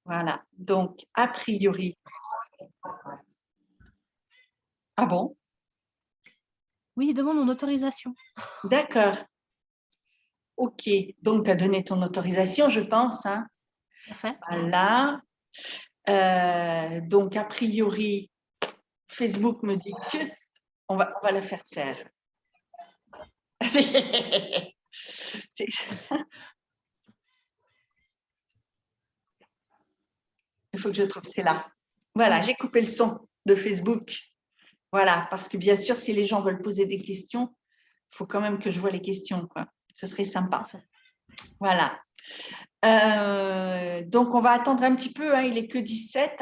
Voilà. Donc, a priori… Ah bon? Oui, il demande mon autorisation. D'accord. OK. Donc, tu as donné ton autorisation, je pense, hein? Parfait. Voilà. Donc, a priori, Facebook me dit que on va la faire taire. C'est… Il faut que je trouve, c'est là. Voilà, j'ai coupé le son de Facebook. Voilà, parce que bien sûr, si les gens veulent poser des questions, il faut quand même que je vois les questions, quoi. Ce serait sympa. Parfait. Voilà. Donc, on va attendre un petit peu, hein, il n'est que 17.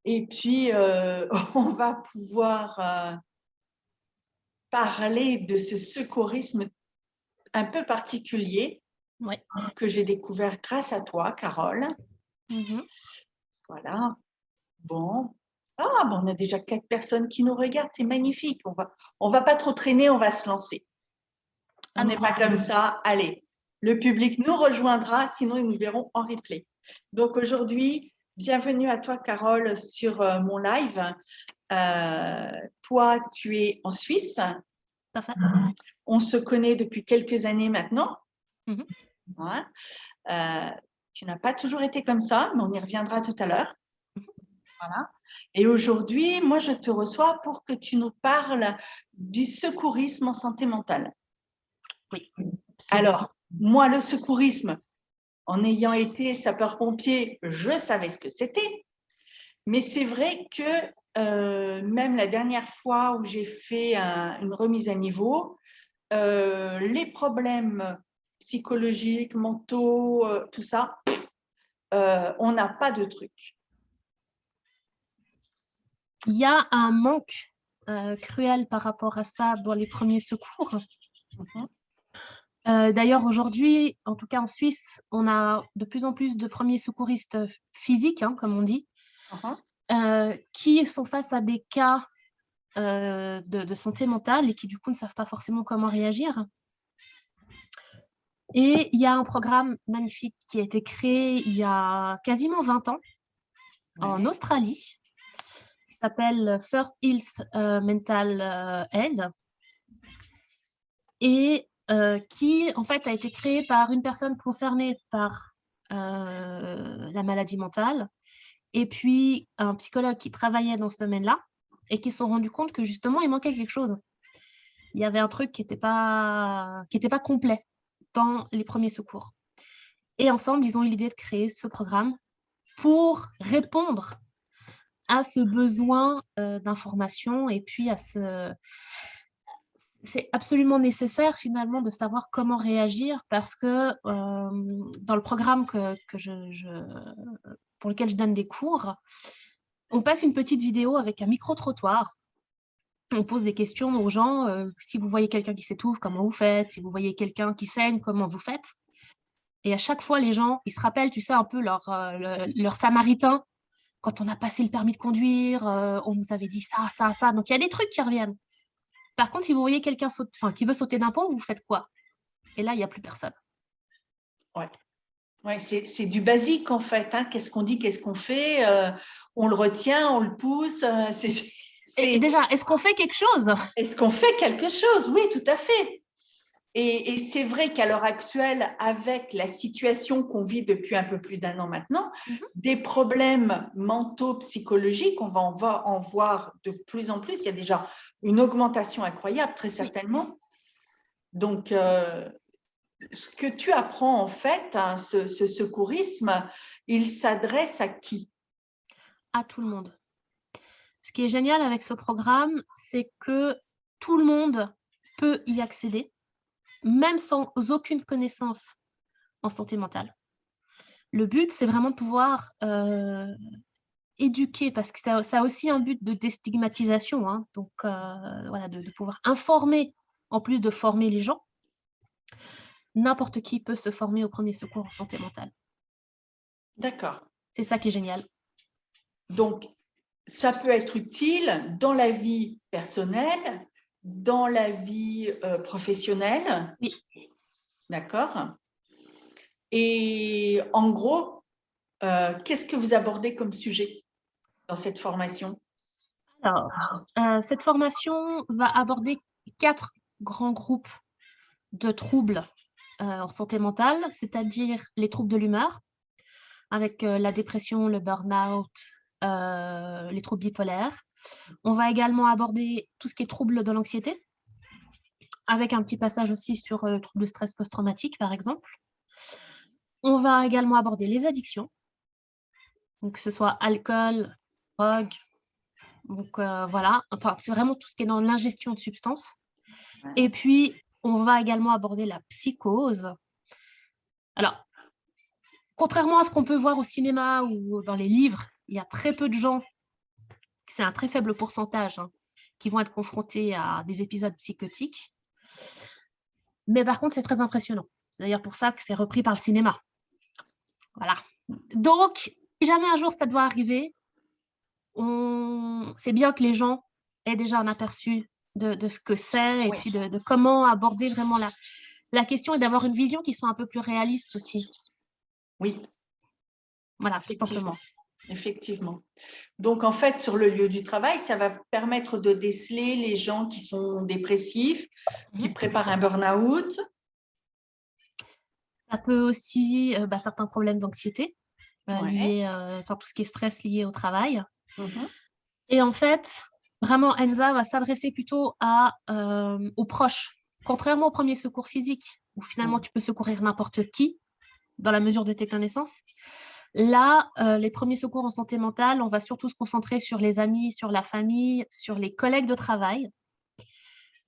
Et puis, on va pouvoir parler de ce secourisme un peu particulier que j'ai découvert grâce à toi, Carole. Voilà. Bon. Ah, bon, on a déjà 4 personnes qui nous regardent, c'est magnifique. On va pas trop traîner, on va se lancer. On n'est pas comme ça. Allez, le public nous rejoindra, sinon ils nous verront en replay. Donc aujourd'hui, bienvenue à toi, Carole, sur mon live. Toi, tu es en Suisse. Parfait. On se connaît depuis quelques années maintenant. Hein? Tu n'as pas toujours été comme ça, mais on y reviendra tout à l'heure. Voilà. Et aujourd'hui, moi, je te reçois pour que tu nous parles du secourisme en santé mentale. Oui. Alors, moi, le secourisme, en ayant été sapeur-pompier, je savais ce que c'était. Mais c'est vrai que même la dernière fois où j'ai fait une remise à niveau, les problèmes psychologiques, mentaux, tout ça, on n'a pas de truc. Il y a un manque cruel par rapport à ça dans les premiers secours. D'ailleurs, aujourd'hui, en tout cas en Suisse, on a de plus en plus de premiers secouristes physiques, hein, comme on dit, qui sont face à des cas de santé mentale et qui, du coup, ne savent pas forcément comment réagir. Et il y a un programme magnifique qui a été créé il y a quasiment 20 ans en Australie, qui s'appelle First Hills Mental Health, et qui, en fait, a été créé par une personne concernée par la maladie mentale et puis un psychologue qui travaillait dans ce domaine-là et qui se sont rendus compte que, justement, il manquait quelque chose. Il y avait un truc qui n'était pas complet dans les premiers secours. Et ensemble, ils ont eu l'idée de créer ce programme pour répondre à ce besoin d'information et puis à ce… C'est absolument nécessaire finalement de savoir comment réagir parce que dans le programme pour lequel je donne des cours, on passe une petite vidéo avec un micro-trottoir. On pose des questions aux gens. Si vous voyez quelqu'un qui s'étouffe, comment vous faites? Si vous voyez quelqu'un qui saigne, comment vous faites? Et à chaque fois, les gens, ils se rappellent, tu sais, un peu leur samaritain. Quand on a passé le permis de conduire, on nous avait dit ça, ça, ça. Donc, il y a des trucs qui reviennent. Par contre, si vous voyez quelqu'un qui veut sauter d'un pont, vous faites quoi? Et là, il n'y a plus personne. Ouais. Ouais, c'est du basique, en fait. Hein. Qu'est-ce qu'on dit, qu'est-ce qu'on fait? On le retient, on le pousse. Et déjà, est-ce qu'on fait quelque chose? Est-ce qu'on fait quelque chose? Oui, tout à fait. Et c'est vrai qu'à l'heure actuelle, avec la situation qu'on vit depuis un peu plus d'1 an maintenant, des problèmes mentaux, psychologiques, on va en voir de plus en plus. Il y a déjà une augmentation incroyable, très certainement. Donc, ce que tu apprends, en fait, hein, ce secourisme, il s'adresse à qui? À tout le monde. Ce qui est génial avec ce programme, c'est que tout le monde peut y accéder, même sans aucune connaissance en santé mentale. Le but, c'est vraiment de pouvoir éduquer, parce que ça a aussi un but de déstigmatisation, hein, donc voilà, de pouvoir informer, en plus de former les gens. N'importe qui peut se former au premier secours en santé mentale. D'accord. C'est ça qui est génial. Donc, ça peut être utile dans la vie personnelle, dans la vie professionnelle. Oui. D'accord. Et en gros, qu'est-ce que vous abordez comme sujet dans cette formation? Alors, cette formation va aborder 4 grands groupes de troubles en santé mentale, c'est-à-dire les troubles de l'humeur, avec la dépression, le burn-out, les troubles bipolaires. On va également aborder tout ce qui est troubles de l'anxiété, avec un petit passage aussi sur le trouble de stress post-traumatique, par exemple. On va également aborder les addictions, donc que ce soit alcool, drogue, donc voilà, enfin, c'est vraiment tout ce qui est dans l'ingestion de substances. Et puis, on va également aborder la psychose. Alors, contrairement à ce qu'on peut voir au cinéma ou dans les livres, il y a très peu de gens, c'est un très faible pourcentage, hein, qui vont être confrontés à des épisodes psychotiques. Mais par contre, c'est très impressionnant. C'est d'ailleurs pour ça que c'est repris par le cinéma. Voilà. Donc, si jamais un jour ça doit arriver, c'est bien que les gens aient déjà un aperçu de ce que c'est et puis de comment aborder vraiment la question et d'avoir une vision qui soit un peu plus réaliste aussi. Oui. Voilà, tout simplement. Effectivement. Donc, en fait, sur le lieu du travail, ça va permettre de déceler les gens qui sont dépressifs, qui préparent un burn-out. Ça peut aussi, certains problèmes d'anxiété Ouais. liés, enfin tout ce qui est stress lié au travail. Mhm. Et en fait, vraiment, Enza va s'adresser plutôt aux proches. Contrairement au premier secours physique, où finalement tu peux secourir n'importe qui, dans la mesure de tes connaissances. Là, les premiers secours en santé mentale, on va surtout se concentrer sur les amis, sur la famille, sur les collègues de travail.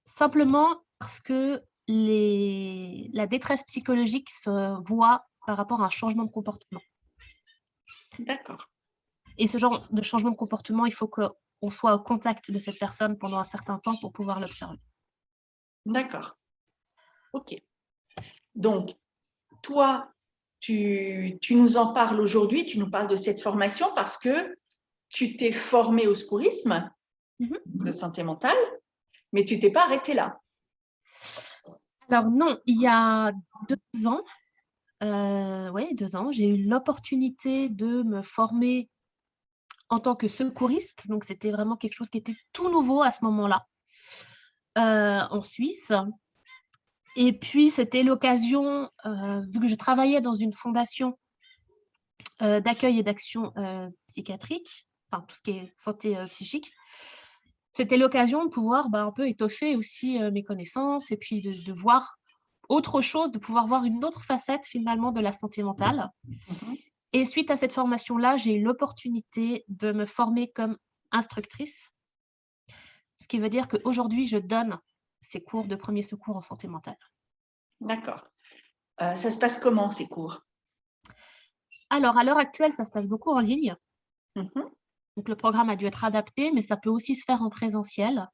Simplement parce que la détresse psychologique se voit par rapport à un changement de comportement. D'accord. Et ce genre de changement de comportement, il faut qu'on soit au contact de cette personne pendant un certain temps pour pouvoir l'observer. D'accord. OK. Donc, toi, tu nous en parles aujourd'hui, tu nous parles de cette formation parce que tu t'es formé au secourisme de santé mentale, mais tu t'es pas arrêté là. Alors non, il y a 2 ans, 2 ans, j'ai eu l'opportunité de me former en tant que secouriste. Donc, c'était vraiment quelque chose qui était tout nouveau à ce moment-là, en Suisse. Et puis, c'était l'occasion, vu que je travaillais dans une fondation d'accueil et d'action psychiatrique, enfin tout ce qui est santé psychique, c'était l'occasion de pouvoir un peu étoffer aussi mes connaissances et puis de voir autre chose, de pouvoir voir une autre facette finalement de la santé mentale. Et suite à cette formation-là, j'ai eu l'opportunité de me former comme instructrice, ce qui veut dire qu'aujourd'hui, je donne ces cours de premier secours en santé mentale. D'accord. Ça se passe comment, ces cours? Alors, à l'heure actuelle, ça se passe beaucoup en ligne. Mhm. Donc, le programme a dû être adapté, mais ça peut aussi se faire en présentiel.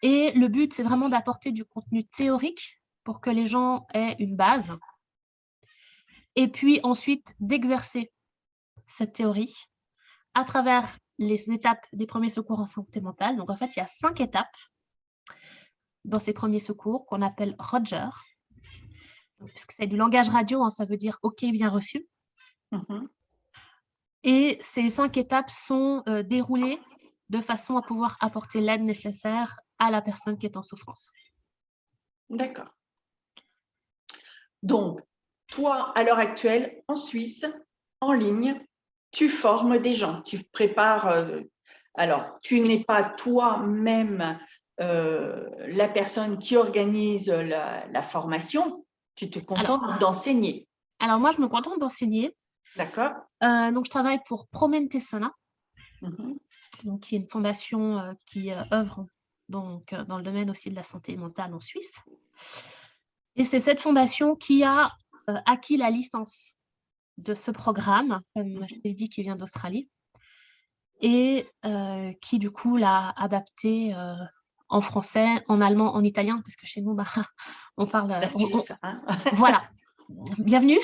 Et le but, c'est vraiment d'apporter du contenu théorique pour que les gens aient une base. Et puis ensuite, d'exercer cette théorie à travers les étapes des premiers secours en santé mentale. Donc, en fait, il y a 5 étapes dans ces premiers secours qu'on appelle Roger. Puisque c'est du langage radio, hein, ça veut dire OK, bien reçu. Mhm. Et ces 5 étapes sont déroulées de façon à pouvoir apporter l'aide nécessaire à la personne qui est en souffrance. D'accord. Donc, toi, à l'heure actuelle, en Suisse, en ligne, tu formes des gens, tu prépares. Alors, tu n'es pas toi-même la personne qui organise la formation, tu te contentes d'enseigner. Alors, moi, je me contente d'enseigner. D'accord. Donc, je travaille pour Promente Sana, Mhm. donc, qui est une fondation qui œuvre donc, dans le domaine aussi de la santé mentale en Suisse. Et c'est cette fondation qui a acquis la licence de ce programme, comme je t'ai dit, qui vient d'Australie, et qui, du coup, l'a adapté en français, en allemand, en italien, parce que chez nous, on parle... La Suisse, hein. Voilà, bienvenue.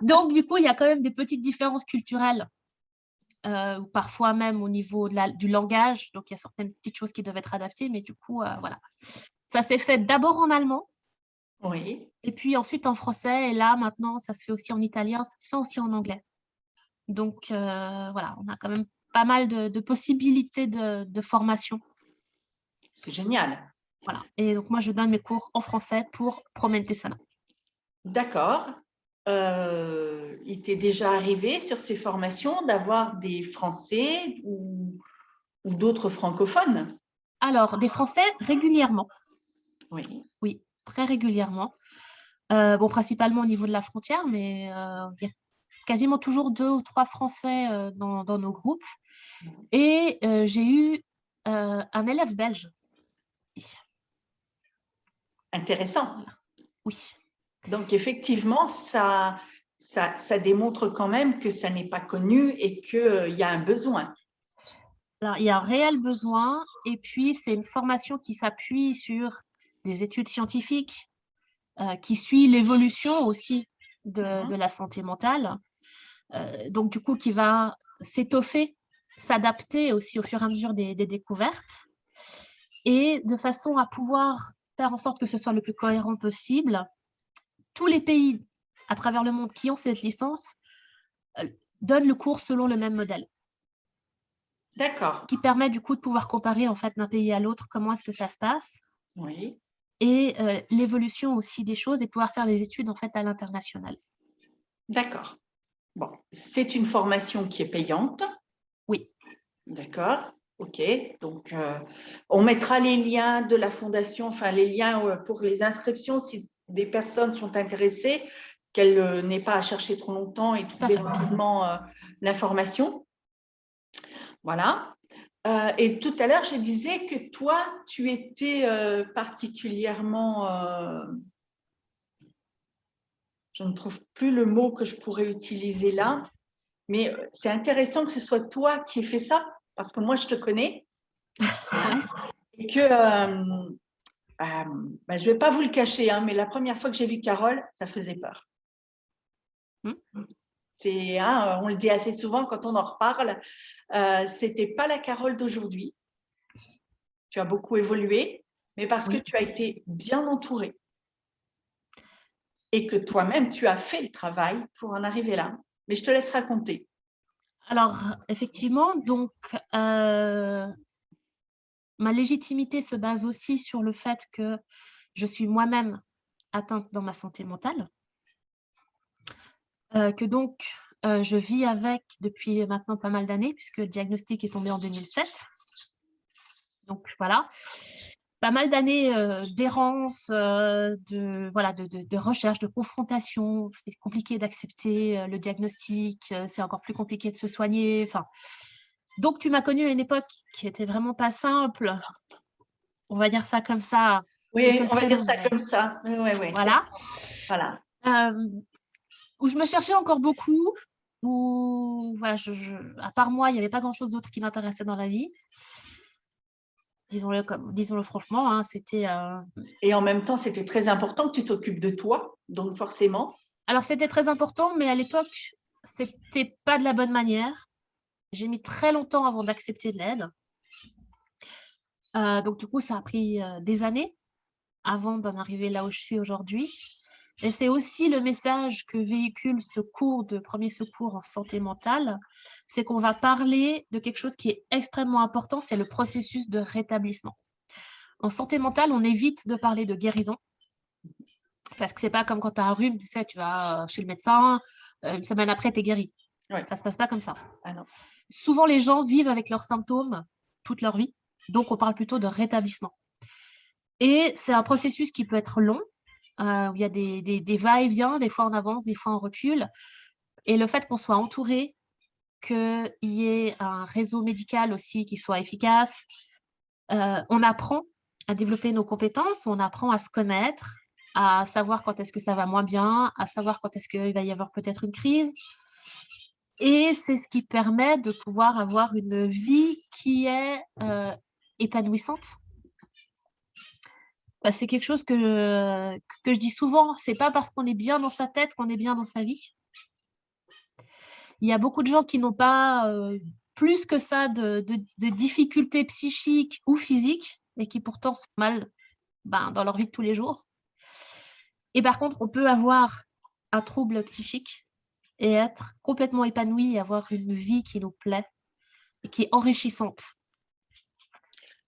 Donc, du coup, il y a quand même des petites différences culturelles, parfois même au niveau du langage. Donc, il y a certaines petites choses qui doivent être adaptées, mais du coup, voilà. Ça s'est fait d'abord en allemand, Oui, Et puis ensuite en français, et là maintenant, ça se fait aussi en italien, ça se fait aussi en anglais. Donc voilà, on a quand même pas mal de possibilités de formation. c'est génial. Voilà. Et donc moi, je donne mes cours en français pour Promène tes salins. D'accord. Il t'est déjà arrivé sur ces formations d'avoir des Français ou d'autres francophones? Alors, des français régulièrement, Oui, oui, très régulièrement. Bon, principalement au niveau de la frontière, mais il y a quasiment toujours 2 ou 3 Français dans nos groupes. Et j'ai eu un élève belge. intéressant. Oui. Donc, effectivement, ça démontre quand même que ça n'est pas connu et qu'il y a un besoin. Alors, il y a un réel besoin, et puis c'est une formation qui s'appuie sur des études scientifiques, qui suit l'évolution aussi de la santé mentale. Donc, du coup, qui va s'étoffer, s'adapter aussi au fur et à mesure des découvertes, et de façon à pouvoir faire en sorte que ce soit le plus cohérent possible. Tous les pays à travers le monde qui ont cette licence donnent le cours selon le même modèle, D'accord. qui permet du coup de pouvoir comparer en fait d'un pays à l'autre comment est-ce que ça se passe, Oui, et l'évolution aussi des choses, et pouvoir faire des études en fait à l'international. d'accord. Bon, c'est une formation qui est payante. Oui, D'accord. OK. Donc, on mettra les liens de la fondation, enfin les liens pour les inscriptions si des personnes sont intéressées, qu'elles n'aient pas à chercher trop longtemps et tout à trouver fait. rapidement l'information. Voilà. Et tout à l'heure, je disais que toi, tu étais particulièrement, je ne trouve plus le mot que je pourrais utiliser là, mais c'est intéressant que ce soit toi qui aies fait ça, parce que moi, je te connais Ouais. et que je ne vais pas vous le cacher, hein, mais la première fois que j'ai vu Carole, ça faisait peur. Hmm. On le dit assez souvent quand on en reparle, c'était pas la Carole d'aujourd'hui. Tu as beaucoup évolué, mais parce que Oui. tu as été bien entourée et que toi-même, tu as fait le travail pour en arriver là. Mais je te laisse raconter. Alors, effectivement, donc, ma légitimité se base aussi sur le fait que je suis moi-même atteinte dans ma santé mentale, que donc je vis avec depuis maintenant pas mal d'années, puisque le diagnostic est tombé en 2007. Donc voilà, pas mal d'années d'errance, de recherche, de confrontation. C'est compliqué d'accepter le diagnostic, c'est encore plus compliqué de se soigner. Enfin, donc tu m'as connue à une époque qui était vraiment pas simple, on va dire ça comme ça, Oui, plutôt le on va dire prénom, ça mais comme ça. Oui, oui, oui. voilà. Voilà. Où je me cherchais encore beaucoup, où voilà, à part moi, il n'y avait pas grand-chose d'autre qui m'intéressait dans la vie. Disons-le franchement, hein, c'était. Et en même temps, c'était très important que tu t'occupes de toi, donc forcément. Alors c'était très important, mais à l'époque, c'était pas de la bonne manière. J'ai mis très longtemps avant d'accepter de l'aide. Donc du coup, ça a pris des années avant d'en arriver là où je suis aujourd'hui. Et c'est aussi le message que véhicule ce cours de premier secours en santé mentale, c'est qu'on va parler de quelque chose qui est extrêmement important, c'est le processus de rétablissement. En santé mentale, on évite de parler de guérison, parce que c'est pas comme quand tu as un rhume, tu sais, tu vas chez le médecin, une semaine après, tu es guéri. Ouais. Ça se passe pas comme ça. Ah non. Souvent, les gens vivent avec leurs symptômes toute leur vie, donc on parle plutôt de rétablissement. Et c'est un processus qui peut être long, où il y a des va-et-vient, des fois on avance, des fois on recule. Et le fait qu'on soit entouré, qu'il y ait un réseau médical aussi qui soit efficace, on apprend à développer nos compétences, on apprend à se connaître, à savoir quand est-ce que ça va moins bien, à savoir quand est-ce qu'il va y avoir peut-être une crise. Et c'est ce qui permet de pouvoir avoir une vie qui est épanouissante. Bah, c'est quelque chose que je dis souvent, c'est pas parce qu'on est bien dans sa tête qu'on est bien dans sa vie. Il y a beaucoup de gens qui n'ont pas plus que ça de difficultés psychiques ou physiques, et qui pourtant sont mal dans leur vie de tous les jours. Et par contre, on peut avoir un trouble psychique et être complètement épanoui et avoir une vie qui nous plaît et qui est enrichissante.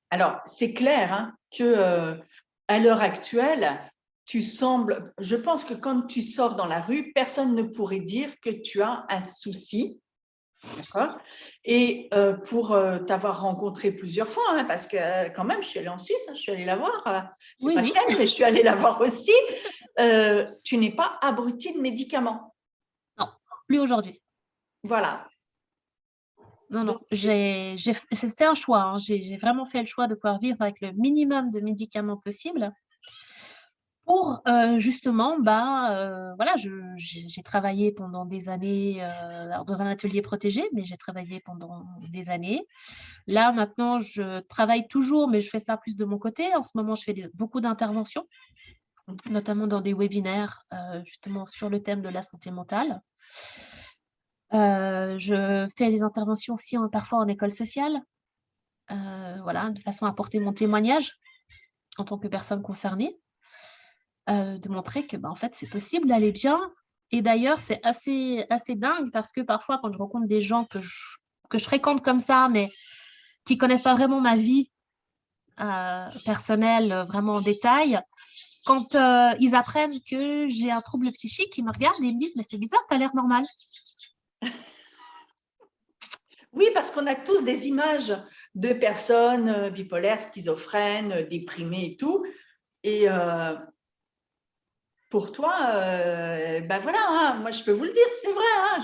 Alors, c'est clair hein, que à l'heure actuelle, tu sembles, je pense que quand tu sors dans la rue, personne ne pourrait dire que tu as un souci. D'accord. Et pour t'avoir rencontré plusieurs fois, hein, parce que quand même, je suis allée en Suisse, hein, je suis allée la voir. Je ne sais pas quelle, mais je suis allée la voir aussi. Tu n'es pas abruti de médicaments. Non, plus aujourd'hui. Voilà. Non, non, Donc, c'était un choix. Hein. J'ai vraiment fait le choix de pouvoir vivre avec le minimum de médicaments possible pour justement, voilà, j'ai travaillé pendant des années alors dans un atelier protégé, mais j'ai travaillé pendant des années. Là, maintenant, je travaille toujours, mais je fais ça plus de mon côté. En ce moment, je fais beaucoup d'interventions, notamment dans des webinaires, justement sur le thème de la santé mentale. Je fais des interventions aussi parfois en école sociale, voilà, de façon à apporter mon témoignage en tant que personne concernée, de montrer que, en fait, c'est possible d'aller bien. Et d'ailleurs, c'est assez dingue parce que parfois, quand je rencontre des gens que je fréquente comme ça, mais qui connaissent pas vraiment ma vie personnelle, vraiment en détail, quand ils apprennent que j'ai un trouble psychique, ils me regardent et ils me disent « Mais c'est bizarre, tu as l'air normal. » oui, parce qu'on a tous des images de personnes bipolaires, schizophrènes, déprimées et tout. Et pour toi, ben voilà, hein, moi je peux vous le dire, c'est vrai. Hein,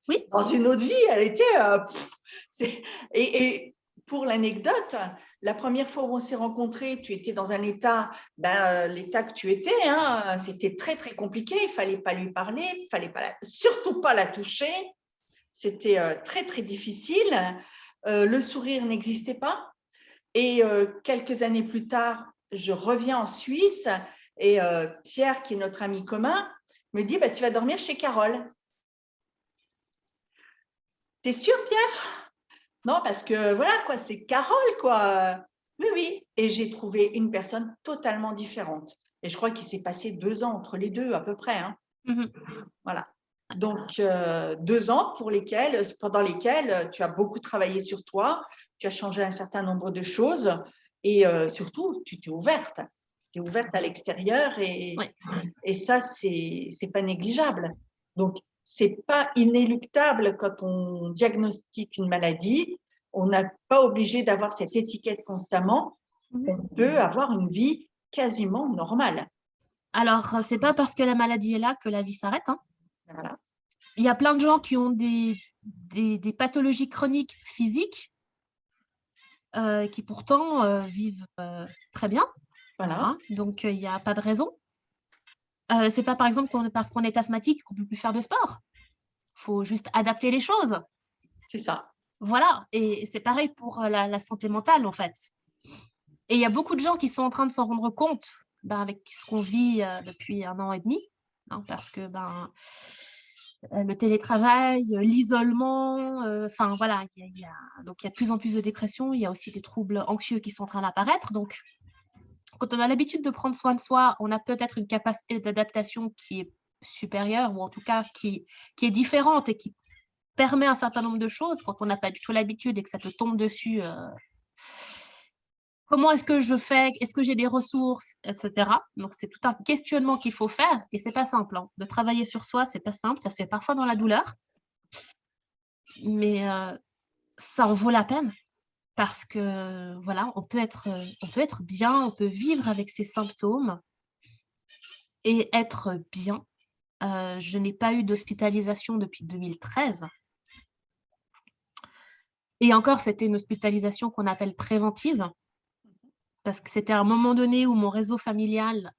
Oui. Dans une autre vie, elle était… et pour l'anecdote, la première fois où on s'est rencontrés, tu étais dans un état, l'état que tu étais, hein, c'était très, très compliqué. Il ne fallait pas lui parler, il ne fallait surtout pas la toucher. C'était très, très difficile. Le sourire n'existait pas. Et quelques années plus tard, je reviens en Suisse et Pierre, qui est notre ami commun, me dit tu vas dormir chez Carole. T'es sûr, Pierre? Non, parce que voilà, quoi, c'est Carole, quoi. Oui, oui. Et j'ai trouvé une personne totalement différente. Et je crois qu'il s'est passé 2 ans entre les deux, à peu près. Hein. Voilà. Donc, 2 ans pendant lesquels tu as beaucoup travaillé sur toi, tu as changé un certain nombre de choses et surtout, tu t'es ouverte. Tu es ouverte à l'extérieur et ça, c'est pas négligeable. Donc, c'est pas inéluctable quand on diagnostique une maladie. On n'est pas obligé d'avoir cette étiquette constamment. On peut avoir une vie quasiment normale. Alors, c'est pas parce que la maladie est là que la vie s'arrête. Hein. Voilà. Il y a plein de gens qui ont des pathologies chroniques physiques qui pourtant vivent très bien. Voilà. Hein. Donc, il n'y a pas de raison. C'est pas par exemple parce qu'on est asthmatique qu'on ne peut plus faire de sport. Il faut juste adapter les choses. C'est ça. Voilà. Et c'est pareil pour la santé mentale, en fait. Et il y a beaucoup de gens qui sont en train de s'en rendre compte avec ce qu'on vit depuis 1 an et demi. Hein, parce que le télétravail, l'isolement, enfin voilà, donc il y a de plus en plus de dépression, il y a aussi des troubles anxieux qui sont en train d'apparaître. Donc, quand on a l'habitude de prendre soin de soi, on a peut-être une capacité d'adaptation qui est supérieure, ou en tout cas qui est différente et qui permet un certain nombre de choses. Quand on n'a pas du tout l'habitude et que ça te tombe dessus, comment est-ce que je fais? Est-ce que j'ai des ressources, etc. Donc, c'est tout un questionnement qu'il faut faire et c'est pas simple. Hein. De travailler sur soi, c'est pas simple. Ça se fait parfois dans la douleur, mais ça en vaut la peine parce que voilà, on peut être bien, on peut vivre avec ses symptômes et être bien. Je n'ai pas eu d'hospitalisation depuis 2013. Et encore, c'était une hospitalisation qu'on appelle préventive parce que c'était à un moment donné où mon réseau familial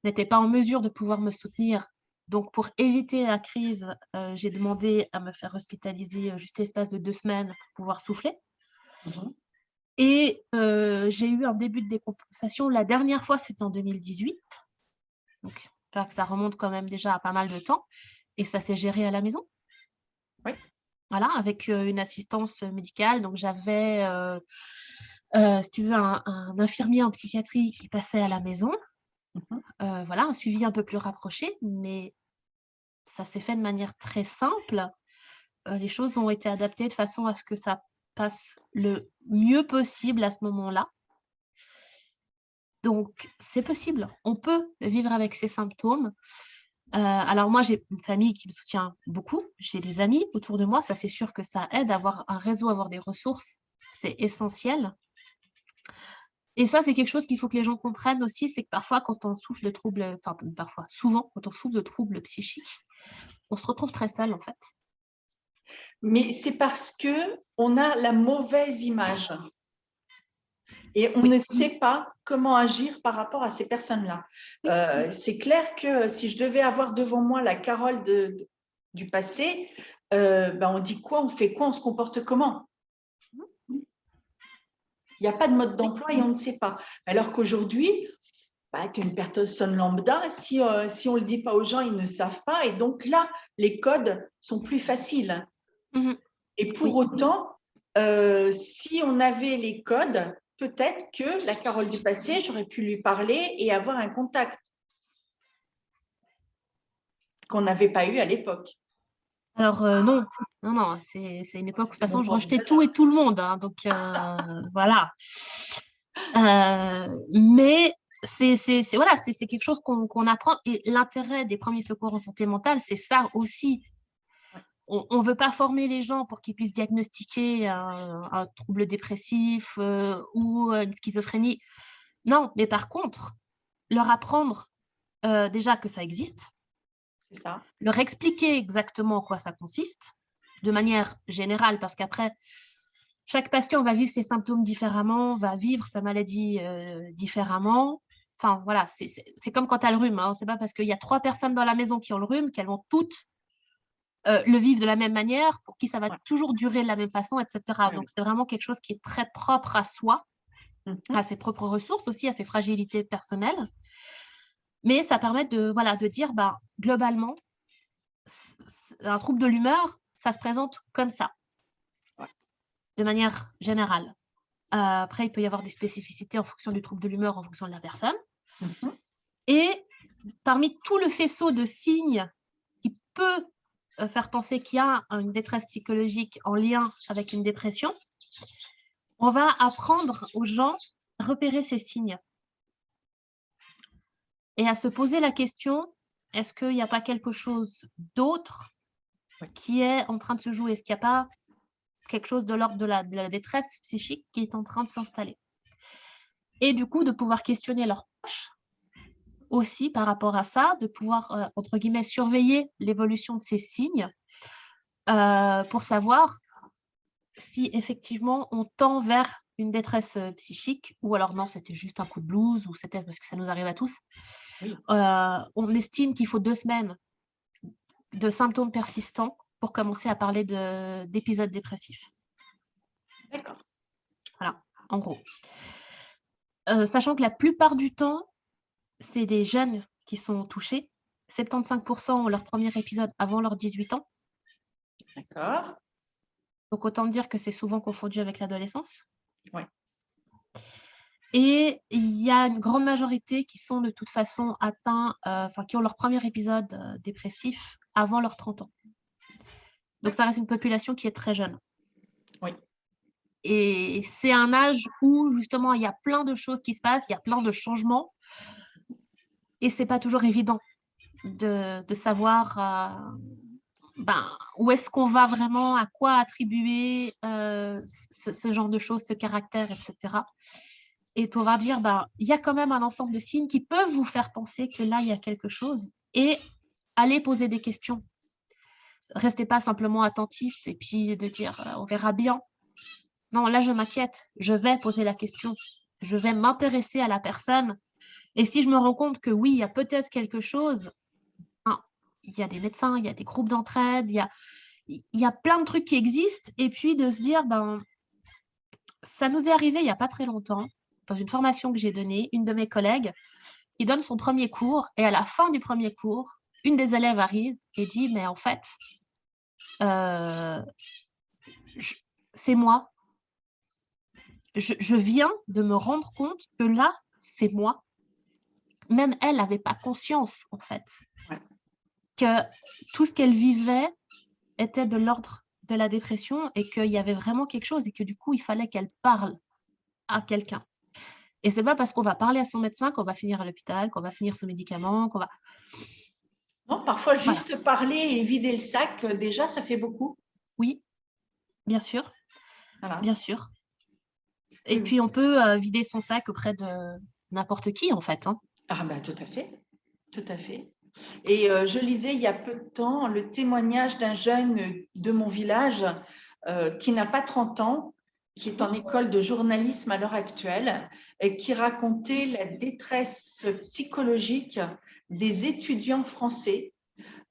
n'était pas en mesure de pouvoir me soutenir. Donc, pour éviter la crise, j'ai demandé à me faire hospitaliser juste l'espace de 2 semaines pour pouvoir souffler. Et j'ai eu un début de décompensation. La dernière fois, c'était en 2018. Donc, ça remonte quand même déjà à pas mal de temps. Et ça s'est géré à la maison. Oui. Voilà, avec une assistance médicale. Donc, j'avais, si tu veux, un infirmier en psychiatrie qui passait à la maison. Voilà, un suivi un peu plus rapproché, mais ça s'est fait de manière très simple. Les choses ont été adaptées de façon à ce que ça passe le mieux possible à ce moment-là. Donc c'est possible, on peut vivre avec ces symptômes. Alors moi, j'ai une famille qui me soutient beaucoup, j'ai des amis autour de moi, ça c'est sûr que ça aide, avoir un réseau, avoir des ressources, c'est essentiel. Et ça, c'est quelque chose qu'il faut que les gens comprennent aussi, c'est que parfois quand on souffre de troubles, enfin parfois, souvent quand on souffre de troubles psychiques, on se retrouve très seul en fait. Mais c'est parce qu'on a la mauvaise image et on Oui. ne sait pas comment agir par rapport à ces personnes-là. Oui. C'est clair que si je devais avoir devant moi la Carole du passé, ben on dit quoi, on fait quoi, on se comporte comment? Il n'y a pas de mode Oui. d'emploi et on ne sait pas. Alors qu'aujourd'hui, bah, tu es une personne lambda, si on ne le dit pas aux gens, ils ne savent pas. Et donc là, les codes sont plus faciles. Mmh. Et pour Oui. autant, si on avait les codes, peut-être que la Carole du passé, j'aurais pu lui parler et avoir un contact qu'on n'avait pas eu à l'époque. Alors, non, non, non, c'est une époque où de toute façon je rejetais tout et tout le monde, hein, donc voilà. Mais c'est voilà, c'est quelque chose qu'on apprend et l'intérêt des premiers secours en santé mentale, c'est ça aussi. On veut pas former les gens pour qu'ils puissent diagnostiquer un trouble dépressif, ou une schizophrénie. Non, mais par contre, leur apprendre, déjà que ça existe, C'est ça. leur expliquer exactement en quoi ça consiste, de manière générale, parce qu'après, chaque patient va vivre ses symptômes différemment, va vivre sa maladie différemment. Enfin, voilà, c'est comme quand tu as le rhume. Hein. C'est pas parce qu'il y a 3 personnes dans la maison qui ont le rhume qu'elles vont toutes le vivre de la même manière, pour qui ça va Ouais. toujours durer de la même façon, etc. Ouais, Donc, c'est vraiment quelque chose qui est très propre à soi, ouais. à ses propres ressources aussi, à ses fragilités personnelles. Mais ça permet de, voilà, de dire, ben, globalement, un trouble de l'humeur, ça se présente comme ça, Ouais. de manière générale. Après, il peut y avoir des spécificités en fonction du trouble de l'humeur, en fonction de la personne. Et parmi tout le faisceau de signes qui peut faire penser qu'il y a une détresse psychologique en lien avec une dépression, on va apprendre aux gens à repérer ces signes et à se poser la question, est-ce qu'il n'y a pas quelque chose d'autre qui est en train de se jouer? Est-ce qu'il n'y a pas quelque chose de l'ordre de la détresse psychique qui est en train de s'installer? Et du coup, de pouvoir questionner leurs proches aussi par rapport à ça, de pouvoir, entre guillemets, surveiller l'évolution de ces signes pour savoir si effectivement on tend vers une détresse psychique ou alors non, c'était juste un coup de blues ou c'était parce que ça nous arrive à tous. Oui. On estime qu'il faut 2 semaines de symptômes persistants pour commencer à parler d'épisodes dépressifs. D'accord. Voilà, en gros. Sachant que la plupart du temps, c'est des jeunes qui sont touchés. 75% ont leur premier épisode avant leurs 18 ans. D'accord. Donc autant dire que c'est souvent confondu avec l'adolescence. Ouais. Et il y a une grande majorité qui sont de toute façon atteints, enfin qui ont leur premier épisode dépressif avant leurs 30 ans. Donc ça reste une population qui est très jeune. Oui. Et c'est un âge où justement il y a plein de choses qui se passent, il y a plein de changements. Et c'est pas toujours évident de savoir où est-ce qu'on va vraiment, à quoi attribuer ce genre de choses, ce caractère, etc. Et pouvoir dire, il y a quand même un ensemble de signes qui peuvent vous faire penser que là, il y a quelque chose et aller poser des questions. Restez pas simplement attentiste et puis de dire, on verra bien. Non, là, je m'inquiète. Je vais poser la question. Je vais m'intéresser à la personne. Et si je me rends compte que oui, il y a peut-être quelque chose, il y a des médecins, il y a des groupes d'entraide, il y a plein de trucs qui existent. Et puis de se dire, ça nous est arrivé il n'y a pas très longtemps, dans une formation que j'ai donnée, une de mes collègues qui donne son premier cours. Et à la fin du premier cours, une des élèves arrive et dit, mais en fait, c'est moi. Je viens de me rendre compte que là, c'est moi. même elle n'avait pas conscience, en fait, Ouais. que tout ce qu'elle vivait était de l'ordre de la dépression et qu'il y avait vraiment quelque chose et que du coup, il fallait qu'elle parle à quelqu'un. Et c'est pas parce qu'on va parler à son médecin qu'on va finir à l'hôpital, qu'on va finir sous médicaments, qu'on va… Non, parfois, Voilà, juste parler et vider le sac, déjà, ça fait beaucoup. oui, bien sûr, Voilà. bien sûr. Et Oui, oui. puis, on peut vider son sac auprès de n'importe qui, en fait, hein. Ah ben, tout à fait. Tout à fait. Et je lisais il y a peu de temps le témoignage d'un jeune de mon village qui n'a pas 30 ans, qui est en école de journalisme à l'heure actuelle, et qui racontait la détresse psychologique des étudiants français,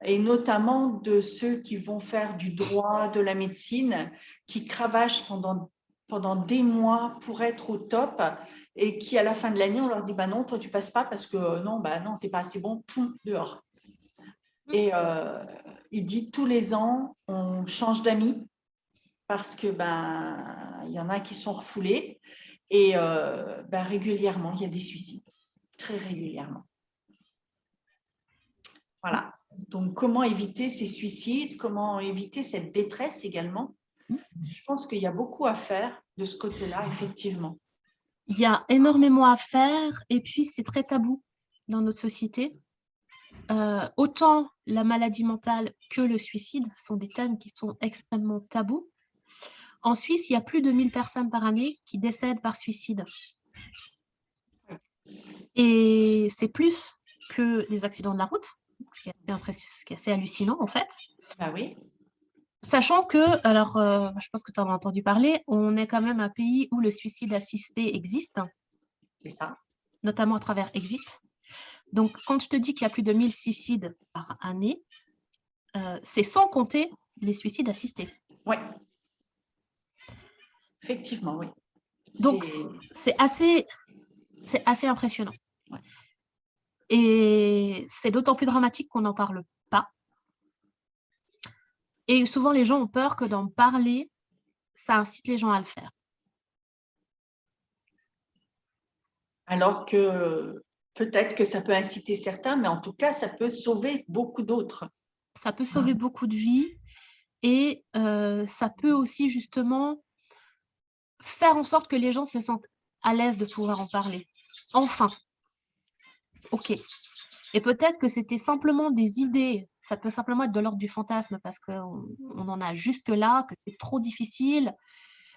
et notamment de ceux qui vont faire du droit, de la médecine, qui cravachent pendant des mois pour être au top et qui, à la fin de l'année, on leur dit bah non, toi, tu passes pas parce que non, bah non, t'es pas assez bon, poum, dehors. Et il dit tous les ans, on change d'amis parce que ben il y en a qui sont refoulés et ben, régulièrement, il y a des suicides, très régulièrement. Voilà. Donc, comment éviter ces suicides? Comment éviter cette détresse également? Je pense qu'il y a beaucoup à faire de ce côté-là, effectivement. Il y a énormément à faire et puis c'est très tabou dans notre société. Autant la maladie mentale que le suicide sont des thèmes qui sont extrêmement tabous. En Suisse, il y a plus de 1000 personnes par année qui décèdent par suicide. Et c'est plus que les accidents de la route, ce qui est assez hallucinant en fait. Ben oui, Sachant que, alors, je pense que tu en as entendu parler, on est quand même un pays où le suicide assisté existe, c'est ça. notamment à travers Exit. Donc, quand je te dis qu'il y a plus de 1000 suicides par année, c'est sans compter les suicides assistés. Oui, effectivement, oui. Donc, c'est assez impressionnant. Ouais. Et c'est d'autant plus dramatique qu'on n'en parle pas. Et souvent, les gens ont peur que d'en parler, ça incite les gens à le faire. Alors que peut-être que ça peut inciter certains, mais en tout cas, ça peut sauver beaucoup d'autres. Ça peut sauver beaucoup de vies et ça peut aussi justement faire en sorte que les gens se sentent à l'aise de pouvoir en parler. Enfin, ok. Et peut-être que c'était simplement des idées, ça peut simplement être de l'ordre du fantasme parce qu'on en a jusque-là, que c'est trop difficile.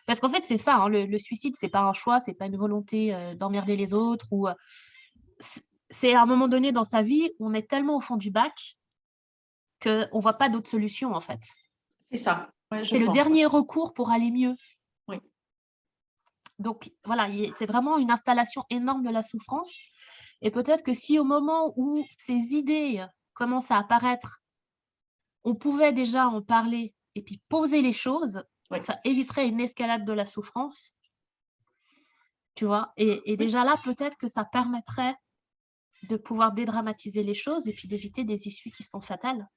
Parce qu'en fait, c'est ça, hein, le suicide, c'est pas un choix, c'est pas une volonté d'emmerder les autres. C'est à un moment donné dans sa vie, on est tellement au fond du bac qu'on ne voit pas d'autre solution, en fait. C'est ça, ouais, je C'est le pense. dernier recours pour aller mieux. Oui. Donc voilà, c'est vraiment une installation énorme de la souffrance. Et peut-être que si au moment où ces idées commencent à apparaître, on pouvait déjà en parler et puis poser les choses, Oui. ça éviterait une escalade de la souffrance, tu vois. Et Oui. déjà là, peut-être que ça permettrait de pouvoir dédramatiser les choses et puis d'éviter des issues qui sont fatales.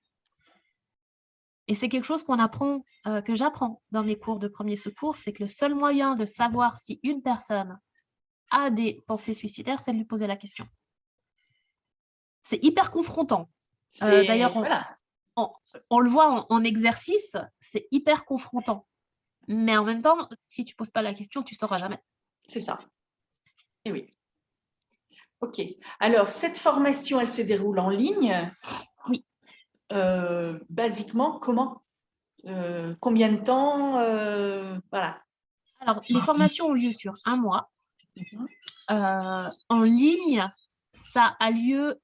Et c'est quelque chose qu'on apprend, que j'apprends dans mes cours de premier secours, c'est que le seul moyen de savoir si une personne a des pensées suicidaires, c'est de lui poser la question. C'est hyper confrontant. D'ailleurs, voilà. on le voit en exercice, c'est hyper confrontant. Mais en même temps, si tu ne poses pas la question, tu ne sauras jamais. C'est ça. Et oui. OK. Alors, cette formation, elle se déroule en ligne. Oui. Basiquement, comment? Combien de temps? Voilà. Alors, les formations ont lieu sur un mois. Mhm. En ligne, ça a lieu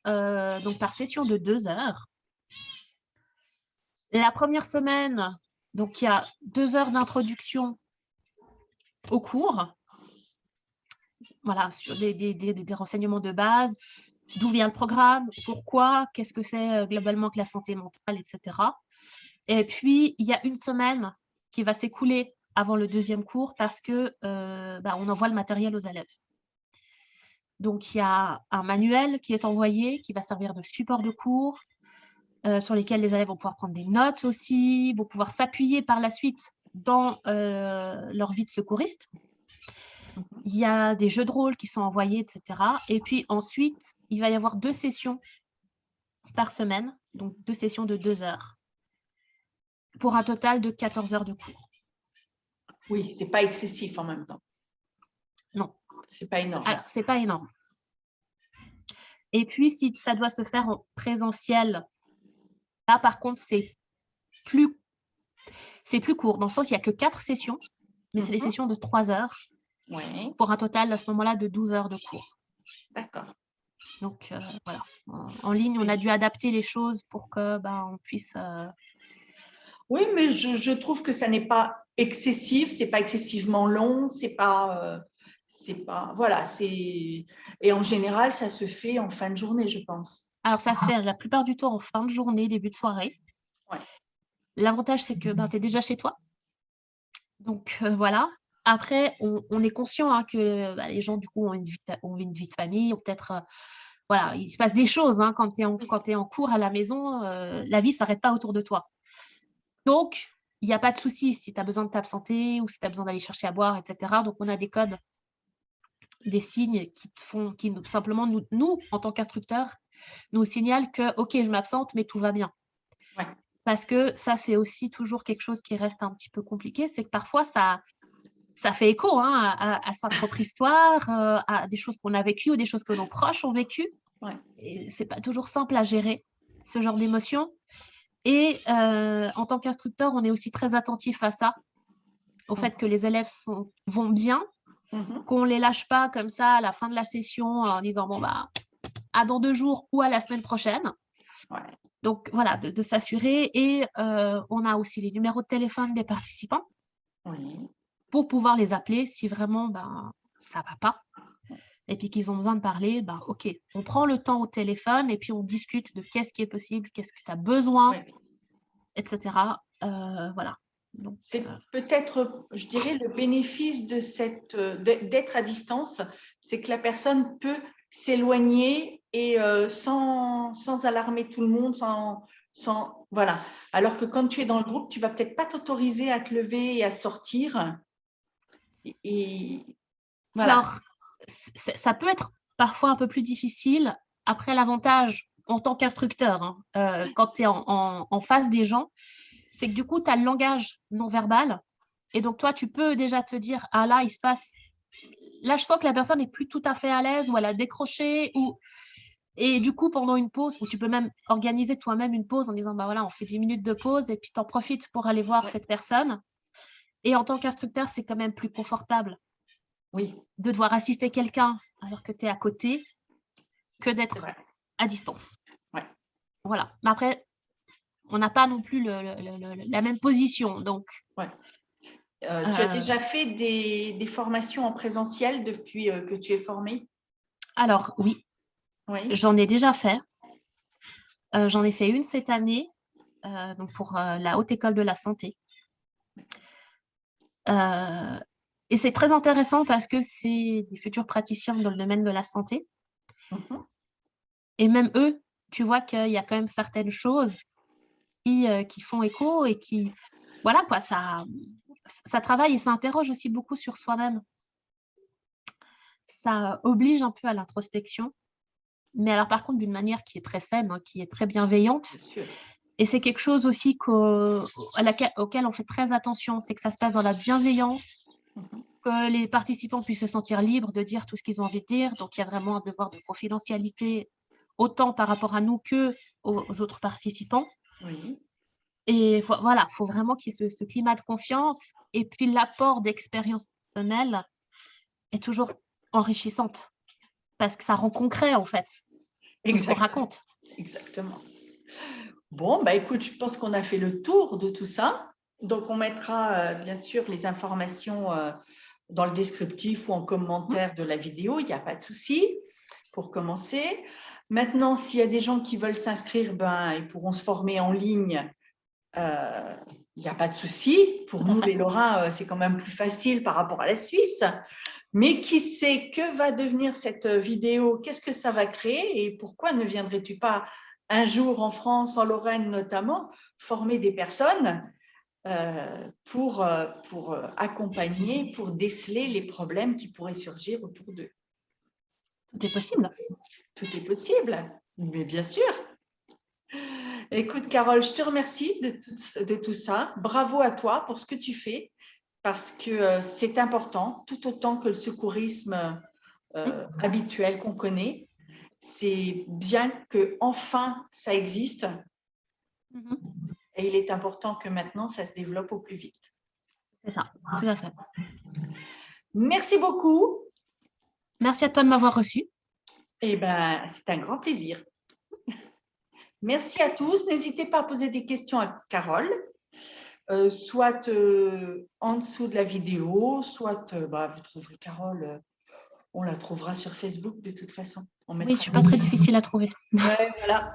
donc par session de 2 heures. La première semaine, donc il y a 2 heures d'introduction au cours, voilà, sur des renseignements de base, d'où vient le programme, pourquoi, qu'est-ce que c'est globalement que la santé mentale, etc. Et puis, il y a une semaine qui va s'écouler avant le deuxième cours parce que on envoie le matériel aux élèves. Donc, il y a un manuel qui est envoyé, qui va servir de support de cours, sur lesquels les élèves vont pouvoir prendre des notes aussi, vont pouvoir s'appuyer par la suite dans leur vie de secouriste. Il y a des jeux de rôle qui sont envoyés, etc. Et puis ensuite, il va y avoir 2 sessions par semaine, donc 2 sessions de 2 heures, pour un total de 14 heures de cours. Oui, c'est pas excessif en même temps. Non. C'est pas énorme. Alors, c'est pas énorme. Et puis, si ça doit se faire en présentiel, là, par contre, c'est plus court, dans le sens, il n'y a que 4 sessions, mais c'est les sessions de 3 heures, pour un total, à ce moment-là, de 12 heures de cours. D'accord. Donc, voilà. En ligne, on a dû adapter les choses pour que on puisse… Oui, mais je trouve que ça n'est pas excessif, c'est pas excessivement long, c'est pas… voilà, et en général, ça se fait en fin de journée, je pense. Alors, ça se fait la plupart du temps en fin de journée, début de soirée. Ouais. L'avantage, c'est que tu es déjà chez toi. Donc, voilà. Après, on est conscient que les gens, du coup, ont une vie de famille, ont peut-être… voilà, il se passe des choses quand tu es en cours à la maison, la vie ne s'arrête pas autour de toi. Donc, il n'y a pas de souci si tu as besoin de t'absenter ou si tu as besoin d'aller chercher à boire, etc. Donc, on a des codes, des signes qui simplement, nous, en tant qu'instructeurs, nous signalent que, OK, je m'absente, mais tout va bien. Ouais. Parce que ça, c'est aussi toujours quelque chose qui reste un petit peu compliqué, c'est que parfois, ça fait écho à sa propre histoire, à des choses qu'on a vécues ou des choses que nos proches ont vécues. Ouais. Et ce n'est pas toujours simple à gérer, ce genre d'émotions. Et en tant qu'instructeur, on est aussi très attentif à ça, au fait que les élèves vont bien, qu'on ne les lâche pas comme ça à la fin de la session en disant bon, à dans 2 jours ou à la semaine prochaine. Ouais. Donc voilà, de s'assurer. Et on a aussi les numéros de téléphone des participants pour pouvoir les appeler si vraiment ça ne va pas. Et puis qu'ils ont besoin de parler, OK, on prend le temps au téléphone et puis on discute de qu'est-ce qui est possible, qu'est-ce que tu as besoin, etc. Voilà. C'est peut-être, je dirais, le bénéfice d'être à distance, c'est que la personne peut s'éloigner et sans alarmer tout le monde, voilà. Alors que quand tu es dans le groupe, tu vas peut-être pas t'autoriser à te lever et à sortir. Et voilà. Alors, ça peut être parfois un peu plus difficile. Après, l'avantage en tant qu'instructeur, quand tu es en face des gens, c'est que du coup, tu as le langage non verbal. Et donc, toi, tu peux déjà te dire, ah là, il se passe… Là, je sens que la personne n'est plus tout à fait à l'aise ou elle a décroché. Et du coup, pendant une pause, ou tu peux même organiser toi-même une pause en disant, voilà, on fait 10 minutes de pause et puis tu en profites pour aller voir cette personne. Et en tant qu'instructeur, c'est quand même plus confortable de devoir assister quelqu'un alors que tu es à côté que d'être à distance. Voilà. Mais après, on n'a pas non plus la même position. Donc, tu as déjà fait des formations en présentiel depuis que tu es formée? Alors, oui. J'en ai déjà fait. J'en ai fait une cette année, donc pour la Haute École de la Santé. Et c'est très intéressant parce que c'est des futurs praticiens dans le domaine de la santé. Et même eux, tu vois qu'il y a quand même certaines choses qui font écho et qui… Voilà, quoi, ça travaille et ça interroge aussi beaucoup sur soi-même. Ça oblige un peu à l'introspection, mais alors par contre d'une manière qui est très saine, qui est très bienveillante. Et c'est quelque chose aussi auquel on fait très attention, c'est que ça se passe dans la bienveillance, que les participants puissent se sentir libres de dire tout ce qu'ils ont envie de dire. Donc, il y a vraiment un devoir de confidentialité, autant par rapport à nous qu'aux autres participants. Et voilà, il faut vraiment qu'il y ait ce climat de confiance. Et puis, l'apport d'expérience personnelle est toujours enrichissante parce que ça rend concret, en fait, tout ce qu'on raconte. Exactement. Bon, écoute, je pense qu'on a fait le tour de tout ça. Donc, on mettra bien sûr les informations dans le descriptif ou en commentaire de la vidéo, il n'y a pas de souci pour commencer. Maintenant, s'il y a des gens qui veulent s'inscrire, ils pourront se former en ligne. Il n'y a pas de souci. Pour nous, les Lorrains, c'est quand même plus facile par rapport à la Suisse. Mais qui sait que va devenir cette vidéo? Qu'est-ce que ça va créer? Et pourquoi ne viendrais-tu pas un jour en France, en Lorraine notamment, former des personnes pour accompagner, pour déceler les problèmes qui pourraient surgir autour d'eux. Tout est possible. Tout est possible, mais bien sûr. Écoute, Carole, je te remercie de tout ça. Bravo à toi pour ce que tu fais, parce que c'est important, tout autant que le secourisme habituel qu'on connaît. C'est bien que enfin ça existe. Et il est important que maintenant, ça se développe au plus vite. C'est ça, tout à fait. Merci beaucoup. Merci à toi de m'avoir reçu. Eh bien, c'est un grand plaisir. Merci à tous. N'hésitez pas à poser des questions à Carole, soit en dessous de la vidéo, soit vous trouverez Carole, on la trouvera sur Facebook de toute façon. Oui, je ne suis pas très difficile à trouver. Ouais, voilà.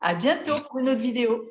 À bientôt pour une autre vidéo.